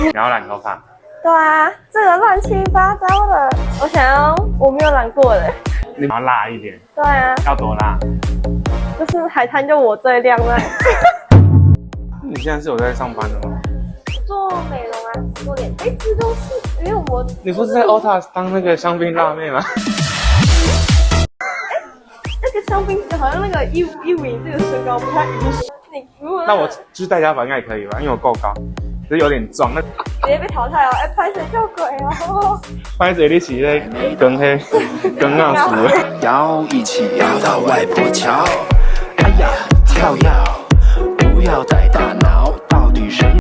你要染头发？对啊，这个乱七八糟的，我没有染过的。你要辣一点。对啊，要多辣？就是海滩就我最亮了。你现在是有在上班的吗？做美容啊，做脸，一直都是，因为我你不是在 OTA 当那个香槟辣妹吗？那个香槟好像那个一米这个身高不太允许。你如果那我就是戴假发应该也可以吧，因为我够高，只是有点壮。那直接被淘汰哦！哎，拍谁叫鬼哦！拍谁你起在跟黑跟那死了。要一起摇到外婆桥，哎呀，跳跃，不要带大脑，到底谁？